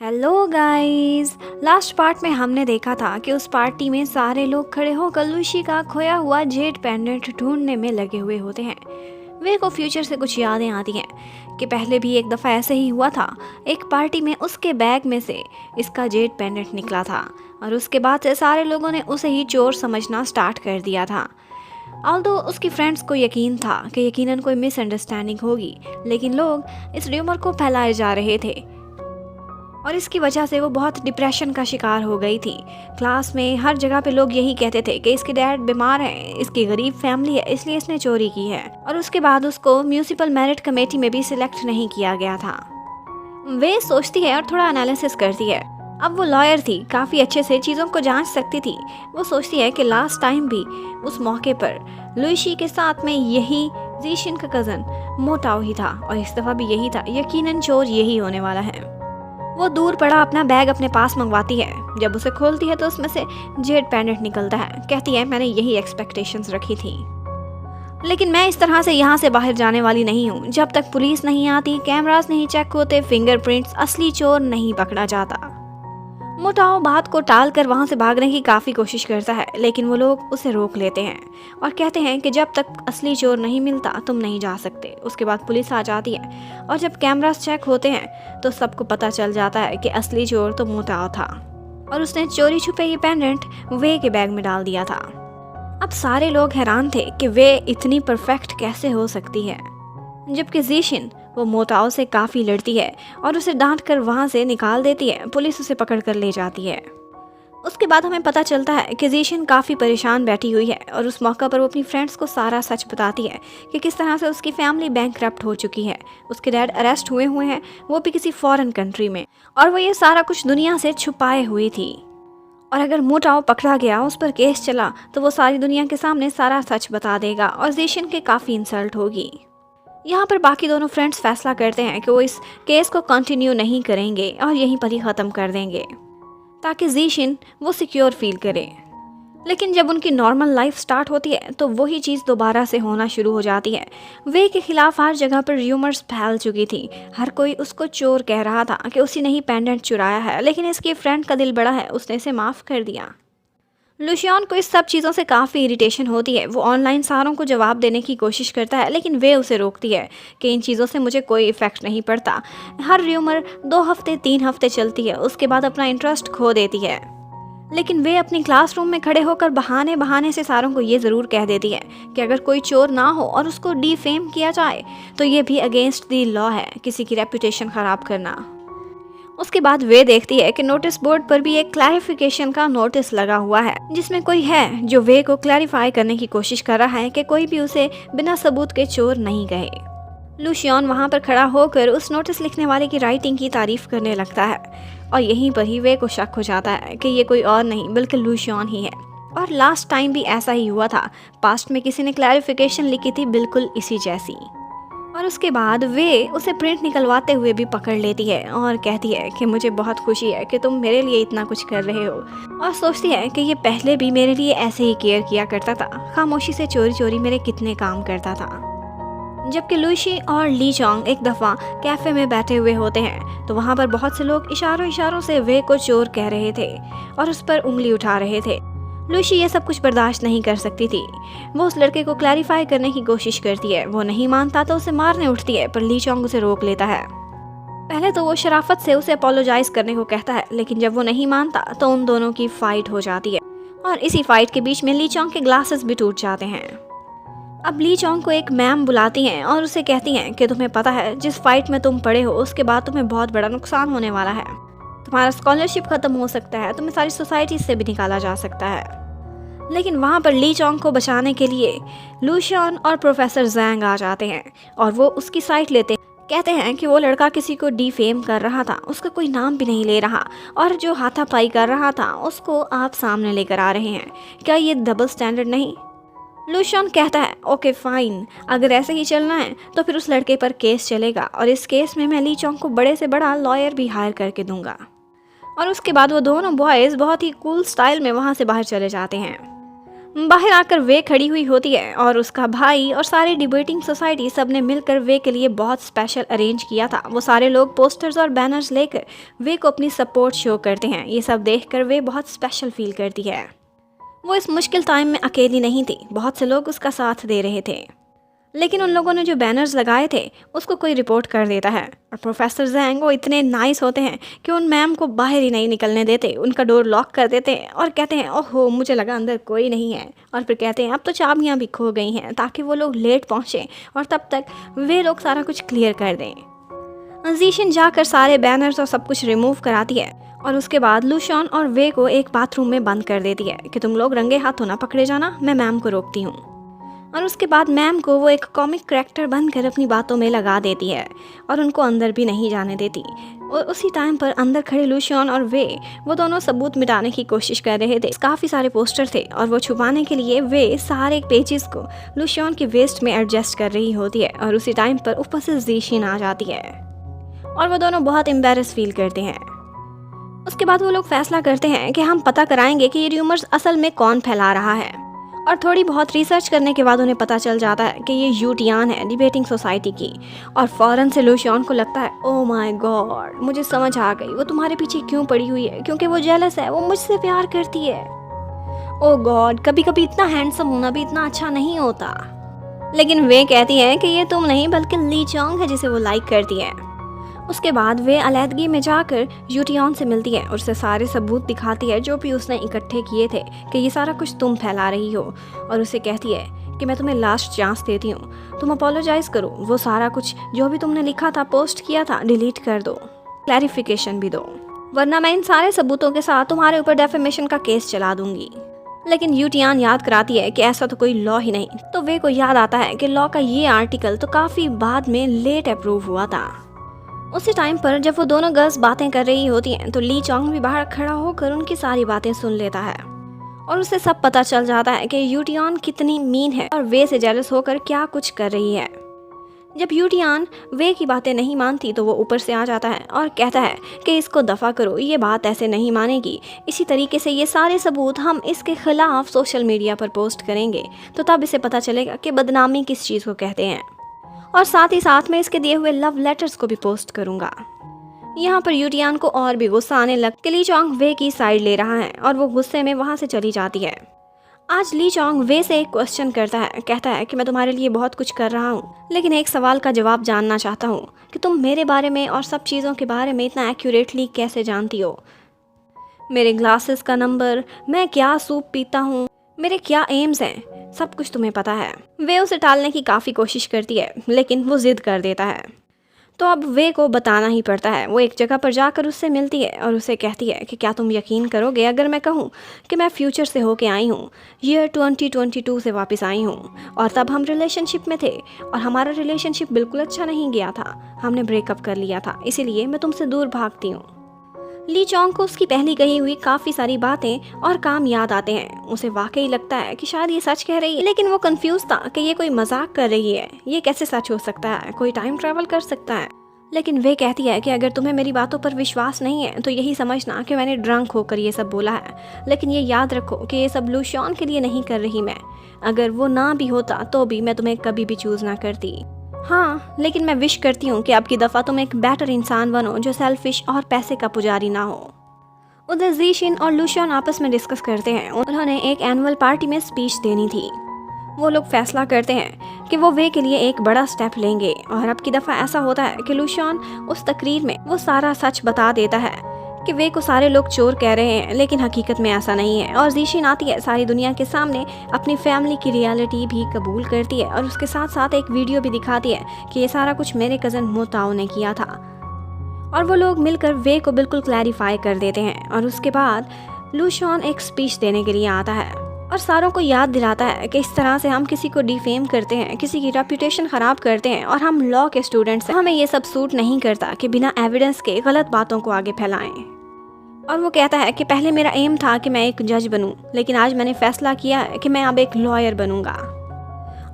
Hello guys. Last part में हमने देखा था कि उस पार्टी में सारे लोग खड़े होकर लूसी का खोया हुआ जेड पेंडेंट ढूंढने में लगे हुए होते हैं। वे को फ्यूचर से कुछ यादें आती हैं कि पहले भी एक दफ़ा ऐसे ही हुआ था। एक पार्टी में उसके बैग में से इसका जेड पेंडेंट निकला था और उसके बाद से सारे लोगों ने उसे ही चोर समझना स्टार्ट कर दिया था। ऑल्दो उसकी फ्रेंड्स को यकीन था कि यकीनन कोई मिसअंडरस्टैंडिंग होगी, लेकिन लोग इस र्यूमर को फैलाए जा रहे थे और इसकी वजह से वो बहुत डिप्रेशन का शिकार हो गई थी। क्लास में हर जगह पे लोग यही कहते थे कि इसके डैड बीमार हैं, इसकी गरीब फैमिली है, इसलिए इसने चोरी की है। और उसके बाद उसको म्यूनिसिपल मेरिट कमेटी में भी सिलेक्ट नहीं किया गया था। वे सोचती है और थोड़ा एनालिसिस करती है। अब वो लॉयर थी, काफ़ी अच्छे से चीज़ों को जांच सकती थी। वो सोचती है कि लास्ट टाइम भी उस मौके पर लुइशी के साथ में यही जीशिन का कज़न मोटाओ ही था और इस दफ़ा भी यही था। यकीनन चोर यही होने वाला है। वो दूर पड़ा अपना बैग अपने पास मंगवाती है। जब उसे खोलती है तो उसमें से जेड पेंडेंट निकलता है। कहती है, मैंने यही एक्सपेक्टेशंस रखी थी, लेकिन मैं इस तरह से यहाँ से बाहर जाने वाली नहीं हूँ जब तक पुलिस नहीं आती, कैमरास नहीं चेक होते, फिंगरप्रिंट्स, असली चोर नहीं पकड़ा जाता। मोटाओ बात को टाल कर वहाँ से भागने की काफ़ी कोशिश करता है, लेकिन वो लोग उसे रोक लेते हैं और कहते हैं कि जब तक असली चोर नहीं मिलता तुम नहीं जा सकते। उसके बाद पुलिस आ जाती है और जब कैमरास चेक होते हैं तो सबको पता चल जाता है कि असली चोर तो मोटाओ था और उसने चोरी छुपे ये पेंडेंट वे के बैग में डाल दिया था। अब सारे लोग हैरान थे कि वे इतनी परफेक्ट कैसे हो सकती है, जबकि जीशिन वो मोटाओ से काफ़ी लड़ती है और उसे डांट कर वहाँ से निकाल देती है। पुलिस उसे पकड़ कर ले जाती है। उसके बाद हमें पता चलता है कि जीशिन काफ़ी परेशान बैठी हुई है और उस मौका पर वो अपनी फ्रेंड्स को सारा सच बताती है कि किस तरह से उसकी फैमिली बैंकरप्ट हो चुकी है। उसके डैड अरेस्ट हुए हैं, वो भी किसी फॉरेन कंट्री में, और वो ये सारा कुछ दुनिया से छुपाए हुई थी। और अगर मोटाओ पकड़ा गया, उस पर केस चला, तो वो सारी दुनिया के सामने सारा सच बता देगा और जीशिन के काफ़ी इंसल्ट होगी। यहाँ पर बाकी दोनों फ्रेंड्स फैसला करते हैं कि वो इस केस को कंटिन्यू नहीं करेंगे और यहीं पर ही ख़त्म कर देंगे ताकि जीशिन वो सिक्योर फील करे। लेकिन जब उनकी नॉर्मल लाइफ स्टार्ट होती है तो वही चीज़ दोबारा से होना शुरू हो जाती है। वे के खिलाफ हर जगह पर र्यूमर्स फैल चुकी थी। हर कोई उसको चोर कह रहा था कि उसी ने ही पेंडेंट चुराया है, लेकिन इसकी फ्रेंड का दिल बड़ा है, उसने इसे माफ़ कर दिया। लुशियन को इस सब चीज़ों से काफ़ी इरिटेशन होती है। वो ऑनलाइन सारों को जवाब देने की कोशिश करता है, लेकिन वे उसे रोकती है कि इन चीज़ों से मुझे कोई इफ़ेक्ट नहीं पड़ता। हर र्यूमर 2 हफ्ते 3 हफ्ते चलती है, उसके बाद अपना इंटरेस्ट खो देती है। लेकिन वे अपनी क्लासरूम में खड़े होकर बहाने बहाने से सारों को ये ज़रूर कह देती है कि अगर कोई चोर ना हो और उसको डिफेम किया जाए तो ये भी अगेंस्ट द लॉ है, किसी की रेपुटेशन ख़राब करना। उसके बाद वे देखती है कि नोटिस बोर्ड पर भी एक क्लैरिफिकेशन का नोटिस लगा हुआ है, जिसमें कोई है जो वे को क्लैरिफाई करने की कोशिश कर रहा है कि कोई भी उसे बिना सबूत के चोर नहीं कहे। लुशियन वहां पर खड़ा होकर उस नोटिस लिखने वाले की राइटिंग की तारीफ करने लगता है और यहीं पर ही वे को शक हो जाता है कि ये कोई और नहीं बल्कि लुशियन ही है। और लास्ट टाइम भी ऐसा ही हुआ था। पास्ट में किसी ने क्लैरिफिकेशन लिखी थी बिल्कुल इसी जैसी, और उसके बाद वे उसे प्रिंट निकलवाते हुए भी पकड़ लेती है और कहती है कि मुझे बहुत खुशी है कि तुम मेरे लिए इतना कुछ कर रहे हो, और सोचती है कि ये पहले भी मेरे लिए ऐसे ही केयर किया करता था, खामोशी से चोरी चोरी मेरे कितने काम करता था। जबकि लुइशी और ली चोंग एक दफ़ा कैफ़े में बैठे हुए होते हैं तो वहाँ पर बहुत से लोग इशारों इशारों से वे को चोर कह रहे थे और उस पर उंगली उठा रहे थे। लुइशी ये सब कुछ बर्दाश्त नहीं कर सकती थी। वो उस लड़के को क्लैरिफाई करने की कोशिश करती है। वो नहीं मानता तो उसे मारने उठती है, पर ली चोंग उसे रोक लेता है। पहले तो वो शराफत से उसे अपोलोजाइज करने को कहता है, लेकिन जब वो नहीं मानता तो उन दोनों की फाइट हो जाती है और इसी फाइट के बीच में ली चोंग के ग्लासेस भी टूट जाते हैं। अब ली चोंग को एक मैम बुलाती हैं और उसे कहती हैं कि तुम्हें पता है जिस फाइट में तुम पड़े हो उसके बाद तुम्हें बहुत बड़ा नुकसान होने वाला है, तुम्हारा स्कॉलरशिप खत्म हो सकता है, तुम्हें सारी सोसाइटी से भी निकाला जा सकता है। लेकिन वहाँ पर ली चोंग को बचाने के लिए लुशियन और प्रोफेसर जैंग आ जाते हैं और वो उसकी साइड लेते हैं। कहते हैं कि वो लड़का किसी को डिफेम कर रहा था, उसका कोई नाम भी नहीं ले रहा, और जो हाथापाई कर रहा था उसको आप सामने लेकर आ रहे हैं। क्या ये डबल स्टैंडर्ड नहीं? लुशियन कहता है ओके फाइन, अगर ऐसे ही चलना है तो फिर उस लड़के पर केस चलेगा और इस केस में मैं ली चोंग को बड़े से बड़ा लॉयर भी हायर करके दूंगा। और उसके बाद वो दोनों बॉयज़ बहुत ही कूल स्टाइल में वहाँ से बाहर चले जाते हैं। बाहर आकर वे खड़ी हुई होती है और उसका भाई और सारी डिबेटिंग सोसाइटी सब ने मिलकर वे के लिए बहुत स्पेशल अरेंज किया था। वो सारे लोग पोस्टर्स और बैनर्स लेकर वे को अपनी सपोर्ट शो करते हैं। ये सब देखकर वे बहुत स्पेशल फील करती है। वो इस मुश्किल टाइम में अकेली नहीं थी, बहुत से लोग उसका साथ दे रहे थे। लेकिन उन लोगों ने जो बैनर्स लगाए थे उसको कोई रिपोर्ट कर देता है और प्रोफेसर जैंग वो इतने नाइस होते हैं कि उन मैम को बाहर ही नहीं निकलने देते, उनका डोर लॉक कर देते हैं और कहते हैं ओहो मुझे लगा अंदर कोई नहीं है, और फिर कहते हैं अब तो चाबियां भी खो गई हैं ताकि वो लोग लेट पहुँचे और तब तक वे लोग सारा कुछ क्लियर कर दें। जीशिन जाकर सारे बैनर्स और सब कुछ रिमूव कराती है और उसके बाद लूशॉन और वे को एक बाथरूम में बंद कर देती है कि तुम लोग रंगे हाथों ना पकड़े जाना, मैं मैम को रोकती हूँ। और उसके बाद मैम को वो एक कॉमिक कैरेक्टर बनकर अपनी बातों में लगा देती है और उनको अंदर भी नहीं जाने देती। और उसी टाइम पर अंदर खड़े लूशियन और वो दोनों सबूत मिटाने की कोशिश कर रहे थे। काफ़ी सारे पोस्टर थे और वो छुपाने के लिए वे सारे पेजेस को लूशियन के वेस्ट में एडजस्ट कर रही होती है। और उसी टाइम पर ऊपर से जीशिन आ जाती है और वो दोनों बहुत एम्बेरस फील करते हैं। उसके बाद वो लोग फैसला करते हैं कि हम पता कराएंगे कि ये र्यूमर्स असल में कौन फैला रहा है। और थोड़ी बहुत रिसर्च करने के बाद उन्हें पता चल जाता है कि ये यूटियान है, डिबेटिंग सोसाइटी की। और फौरन से लूशियन को लगता है ओह माय गॉड, मुझे समझ आ गई वो तुम्हारे पीछे क्यों पड़ी हुई है, क्योंकि वो जेलस है, वो मुझसे प्यार करती है। ओह गॉड, कभी कभी इतना हैंडसम होना भी इतना अच्छा नहीं होता। लेकिन वे कहती है कि ये तुम नहीं बल्कि ली चोंग है जिसे वो लाइक करती है। उसके बाद वे अलहदगी में जाकर यूटियान से मिलती है और उसे सारे सबूत दिखाती है जो भी उसने इकट्ठे किए थे कि ये सारा कुछ तुम फैला रही हो। और उसे कहती है कि मैं तुम्हें लास्ट चांस देती हूँ, तुम अपोलोजाइज करो, वो सारा कुछ जो भी तुमने लिखा था, पोस्ट किया था, डिलीट कर दो, क्लैरिफिकेशन भी दो, वरना मैं इन सारे सबूतों के साथ तुम्हारे ऊपर डेफेमेशन का केस चला दूंगी। लेकिन यूटियान याद कराती है कि ऐसा तो कोई लॉ ही नहीं। तो वे को याद आता है कि लॉ का ये आर्टिकल तो काफ़ी बाद में लेट अप्रूव हुआ था। उसी टाइम पर जब वो दोनों गर्ल्स बातें कर रही होती हैं तो ली चोंग भी बाहर खड़ा होकर उनकी सारी बातें सुन लेता है और उसे सब पता चल जाता है कि यूटियान कितनी मीन है और वे से जेलस होकर क्या कुछ कर रही है। जब यूटियान वे की बातें नहीं मानती तो वो ऊपर से आ जाता है और कहता है कि इसको दफ़ा करो, ये बात ऐसे नहीं मानेगी, इसी तरीके से ये सारे सबूत हम इसके खिलाफ सोशल मीडिया पर पोस्ट करेंगे तो तब इसे पता चलेगा कि बदनामी किस चीज़ को कहते हैं, और साथ ही साथ में इसके दिए हुए लव लेटर्स को भी पोस्ट करूंगा। यहाँ पर यूटियान को और भी गुस्सा आने लग कि ली चोंग वे की साइड ले रहा है और वो गुस्से में वहाँ से चली जाती है। आज ली चोंग वे से एक क्वेश्चन करता है, कहता है कि मैं तुम्हारे लिए बहुत कुछ कर रहा हूँ, लेकिन एक सवाल का जवाब जानना चाहता हूँ कि तुम मेरे बारे में और सब चीज़ों के बारे में इतना एक्यूरेटली कैसे जानती हो। मेरे ग्लासेस का नंबर, मैं क्या सूप पीता हूँ, मेरे क्या एम्स हैं, सब कुछ तुम्हें पता है। वे उसे टालने की काफ़ी कोशिश करती है लेकिन वो जिद कर देता है, तो अब वे को बताना ही पड़ता है। वो एक जगह पर जाकर उससे मिलती है और उसे कहती है कि क्या तुम यकीन करोगे अगर मैं कहूँ कि मैं फ्यूचर से होके आई हूँ, ईयर 2022 से वापस आई हूँ, और तब हम रिलेशनशिप में थे और हमारा रिलेशनशिप बिल्कुल अच्छा नहीं गया था, हमने ब्रेकअप कर लिया था, इसीलिए मैं तुमसे दूर भागती हूँ। ली चोंग को उसकी पहली कही हुई काफ़ी सारी बातें और काम याद आते हैं। उसे वाकई लगता है कि शायद ये सच कह रही है, लेकिन वो कंफ्यूज था कि ये कोई मजाक कर रही है, ये कैसे सच हो सकता है, कोई टाइम ट्रैवल कर सकता है। लेकिन वे कहती है कि अगर तुम्हें मेरी बातों पर विश्वास नहीं है तो यही समझना कि मैंने ड्रंक होकर ये सब बोला है, लेकिन ये याद रखो कि ये सब लूशियन के लिए नहीं कर रही मैं, अगर वो ना भी होता तो भी मैं तुम्हें कभी भी चूज़ ना करती। हाँ, लेकिन मैं विश करती हूँ कि अब की दफ़ा तुम एक बेटर इंसान बनो जो सेल्फिश और पैसे का पुजारी ना हो। उधर जीशिन और लूशियन आपस में डिस्कस करते हैं। उन्होंने एक एनुअल पार्टी में स्पीच देनी थी। वो लोग फैसला करते हैं कि वो वे के लिए एक बड़ा स्टेप लेंगे और अब की दफ़ा ऐसा होता है कि लूशियन उस तकरीर में वो सारा सच बता देता है कि वे को सारे लोग चोर कह रहे हैं, लेकिन हकीकत में ऐसा नहीं है। और जीशिन आती है, सारी दुनिया के सामने अपनी फैमिली की रियलिटी भी कबूल करती है और उसके साथ साथ एक वीडियो भी दिखाती है कि ये सारा कुछ मेरे कज़न मोताओ ने किया था। और वो लोग मिलकर वे को बिल्कुल क्लैरिफाई कर देते हैं। और उसके बाद लूशियन एक स्पीच देने के लिए आता है और सारों को याद दिलाता है कि इस तरह से हम किसी को डिफेम करते हैं, किसी की रेपुटेशन ख़राब करते हैं, और हम लॉ के स्टूडेंट्स हैं, हमें ये सब सूट नहीं करता कि बिना एविडेंस के गलत बातों को आगे फैलाएं। और वो कहता है कि पहले मेरा एम था कि मैं एक जज बनूं, लेकिन आज मैंने फैसला किया है कि मैं अब एक लॉयर बनूंगा।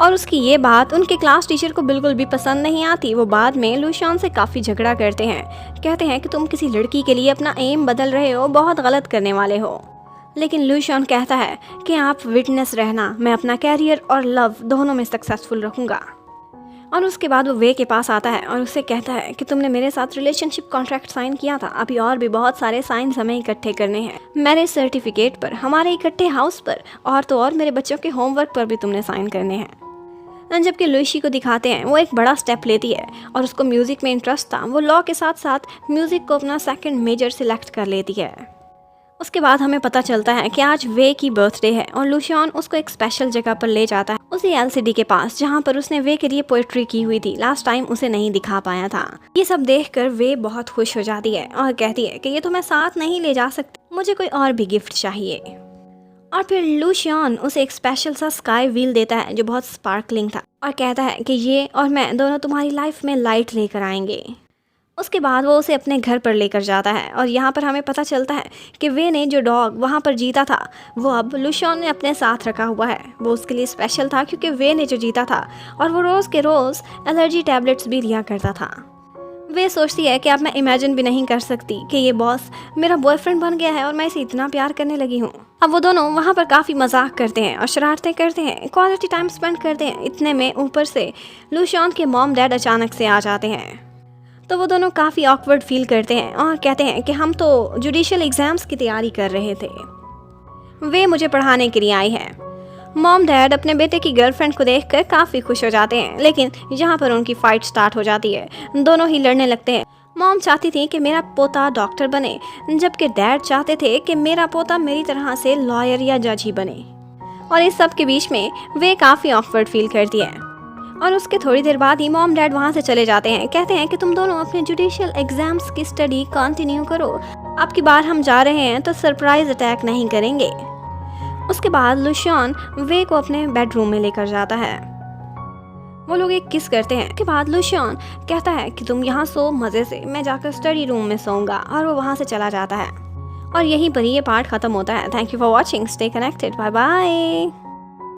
और उसकी ये बात उनके क्लास टीचर को बिल्कुल भी पसंद नहीं आती। वो बाद में लूशियन से काफ़ी झगड़ा करते हैं, कहते हैं कि तुम किसी लड़की के लिए अपना एम बदल रहे हो, बहुत गलत करने वाले हो। लेकिन लुशियन कहता है कि आप विटनेस रहना, मैं अपना कैरियर और लव दोनों में सक्सेसफुल रहूँगा। और उसके बाद वो वे के पास आता है और उससे कहता है कि तुमने मेरे साथ रिलेशनशिप कॉन्ट्रैक्ट साइन किया था, अभी और भी बहुत सारे साइंस हमें इकट्ठे करने हैं, मैरिज सर्टिफिकेट पर, हमारे इकट्ठे हाउस पर, और तो और मेरे बच्चों के होमवर्क पर भी तुमने साइन करने हैं। जबकि लुइसी को दिखाते हैं वो एक बड़ा स्टेप लेती है और उसको म्यूज़िक में इंटरेस्ट था, वो लॉ के साथ साथ म्यूज़िक को अपना सेकंड मेजर सिलेक्ट कर लेती है। उसके बाद हमें पता चलता है कि आज वे की बर्थडे है और लुशियन उसको एक स्पेशल जगह पर ले जाता है, उसी एलसीडी के पास जहाँ पर उसने वे के लिए पोएट्री की हुई थी, लास्ट टाइम उसे नहीं दिखा पाया था। ये सब देखकर वे बहुत खुश हो जाती है और कहती है कि ये तो मैं साथ नहीं ले जा सकती, मुझे कोई और भी गिफ्ट चाहिए। और फिर लुशियन उसे एक स्पेशल सा स्काई व्हील देता है जो बहुत स्पार्कलिंग था और कहता है कि ये और मैं दोनों तुम्हारी लाइफ में लाइट लेकर आएंगे। उसके बाद वो उसे अपने घर पर लेकर जाता है और यहाँ पर हमें पता चलता है कि वे ने जो डॉग वहाँ पर जीता था वो अब लुशियन ने अपने साथ रखा हुआ है। वो उसके लिए स्पेशल था क्योंकि वे ने जो जीता था और वो रोज़ के रोज़ एलर्जी टैबलेट्स भी लिया करता था। वे सोचती है कि अब मैं इमेजिन भी नहीं कर सकती कि ये बॉस मेरा बॉयफ्रेंड बन गया है और मैं इसे इतना प्यार करने लगी हूँ। अब वो दोनों वहाँ पर काफ़ी मजाक करते हैं और शरारतें करते हैं, क्वालिटी टाइम स्पेंड करते हैं। इतने में ऊपर से लुशियन के मॉम डैड अचानक से आ जाते हैं, तो वो दोनों काफ़ी ऑकवर्ड फील करते हैं और कहते हैं कि हम तो जुडिशियल एग्ज़ाम्स की तैयारी कर रहे थे, वे मुझे पढ़ाने के लिए आई है। मॉम डैड अपने बेटे की गर्लफ्रेंड को देखकर काफ़ी खुश हो जाते हैं, लेकिन यहाँ पर उनकी फ़ाइट स्टार्ट हो जाती है, दोनों ही लड़ने लगते हैं। मॉम चाहती थी कि मेरा पोता डॉक्टर बने, जबकि डैड चाहते थे कि मेरा पोता मेरी तरह से लॉयर या जज ही बने। और इस सब के बीच में वे काफ़ी ऑकवर्ड फील करती है और उसके थोड़ी देर बाद ही मॉम डैड वहाँ से चले जाते हैं। कहते हैं कि तुम दोनों अपने जुडिशियल एग्जाम्स की स्टडी कंटिन्यू करो, अब की बार हम जा रहे हैं तो सरप्राइज अटैक नहीं करेंगे। उसके बाद लुशियन वे को अपने बेडरूम में लेकर जाता है, वो लोग एक किस करते हैं। उसके बाद लुशियन कहता है कि तुम यहाँ सो मज़े से, मैं जाकर स्टडी रूम में सोऊंगा, और वो वहाँ से चला जाता है। और यहीं पर ये पार्ट ख़त्म होता है। Thank you for watching, stay connected, bye bye.